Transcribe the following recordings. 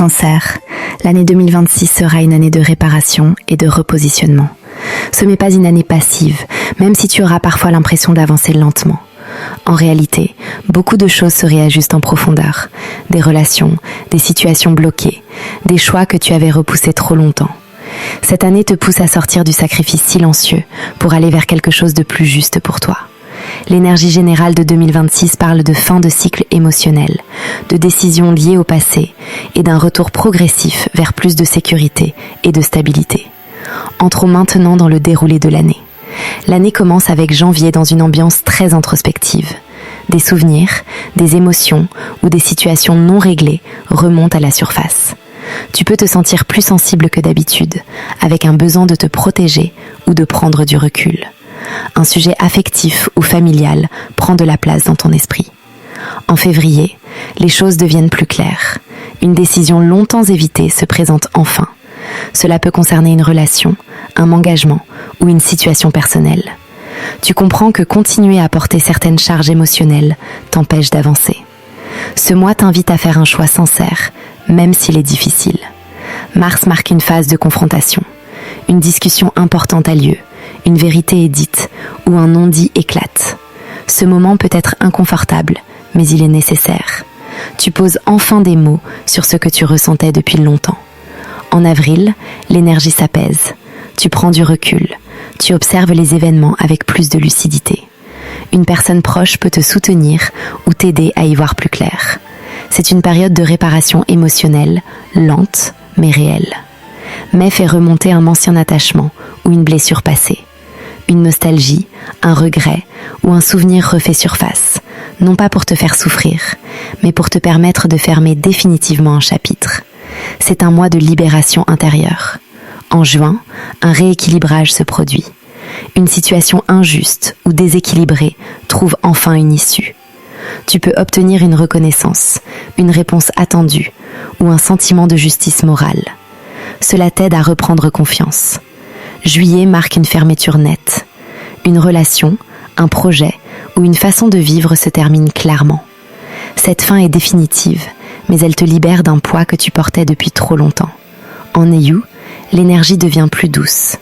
Cancer, l'année 2026 sera une année de réparation et de repositionnement. Ce n'est pas une année passive, même si tu auras parfois l'impression d'avancer lentement. En réalité, beaucoup de choses se réajustent en profondeur. Des relations, des situations bloquées, des choix que tu avais repoussés trop longtemps. Cette année te pousse à sortir du sacrifice silencieux pour aller vers quelque chose de plus juste pour toi. L'énergie générale de 2026 parle de fin de cycle émotionnel, de décisions liées au passé et d'un retour progressif vers plus de sécurité et de stabilité. Entrons maintenant dans le déroulé de l'année. L'année commence avec janvier dans une ambiance très introspective. Des souvenirs, des émotions ou des situations non réglées remontent à la surface. Tu peux te sentir plus sensible que d'habitude, avec un besoin de te protéger ou de prendre du recul. Un sujet affectif ou familial prend de la place dans ton esprit. En février, les choses deviennent plus claires. Une décision longtemps évitée se présente enfin. Cela peut concerner une relation, un engagement ou une situation personnelle. Tu comprends que continuer à porter certaines charges émotionnelles t'empêche d'avancer. Ce mois t'invite à faire un choix sincère, même s'il est difficile. Mars marque une phase de confrontation. Une discussion importante a lieu, une vérité est dite ou un non-dit éclate. Ce moment peut être inconfortable, mais il est nécessaire. Tu poses enfin des mots sur ce que tu ressentais depuis longtemps. En avril, l'énergie s'apaise. Tu prends du recul. Tu observes les événements avec plus de lucidité. Une personne proche peut te soutenir ou t'aider à y voir plus clair. C'est une période de réparation émotionnelle, lente mais réelle. Mai fait remonter un ancien attachement ou une blessure passée. Une nostalgie, un regret ou un souvenir refait surface, non pas pour te faire souffrir, mais pour te permettre de fermer définitivement un chapitre. C'est un mois de libération intérieure. En juin, un rééquilibrage se produit. Une situation injuste ou déséquilibrée trouve enfin une issue. Tu peux obtenir une reconnaissance, une réponse attendue ou un sentiment de justice morale. Cela t'aide à reprendre confiance. Juillet marque une fermeture nette. Une relation, un projet ou une façon de vivre se termine clairement. Cette fin est définitive, mais elle te libère d'un poids que tu portais depuis trop longtemps. En août, l'énergie devient plus douce.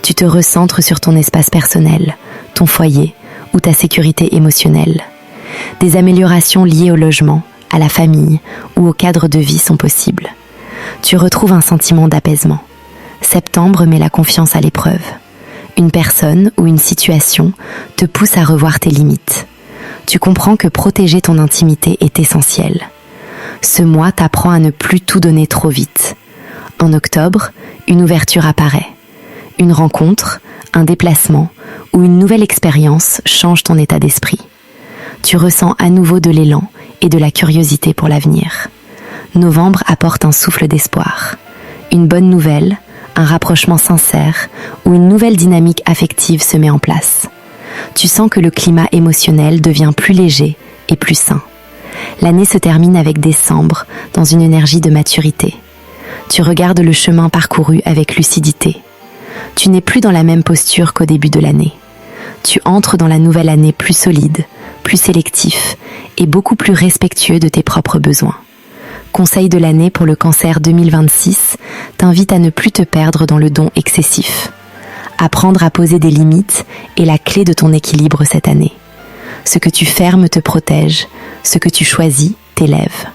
Tu te recentres sur ton espace personnel, ton foyer ou ta sécurité émotionnelle. Des améliorations liées au logement, à la famille ou au cadre de vie sont possibles. Tu retrouves un sentiment d'apaisement. Septembre met la confiance à l'épreuve. Une personne ou une situation te pousse à revoir tes limites. Tu comprends que protéger ton intimité est essentiel. Ce mois t'apprend à ne plus tout donner trop vite. En octobre, une ouverture apparaît. Une rencontre, un déplacement ou une nouvelle expérience change ton état d'esprit. Tu ressens à nouveau de l'élan et de la curiosité pour l'avenir. Novembre apporte un souffle d'espoir. Une bonne nouvelle, un rapprochement sincère ou une nouvelle dynamique affective se met en place. Tu sens que le climat émotionnel devient plus léger et plus sain. L'année se termine avec décembre dans une énergie de maturité. Tu regardes le chemin parcouru avec lucidité. Tu n'es plus dans la même posture qu'au début de l'année. Tu entres dans la nouvelle année plus solide, plus sélectif et beaucoup plus respectueux de tes propres besoins. Conseil de l'année pour le Cancer 2026 t'invite à ne plus te perdre dans le don excessif. Apprendre à poser des limites est la clé de ton équilibre cette année. Ce que tu fermes te protège, ce que tu choisis t'élève.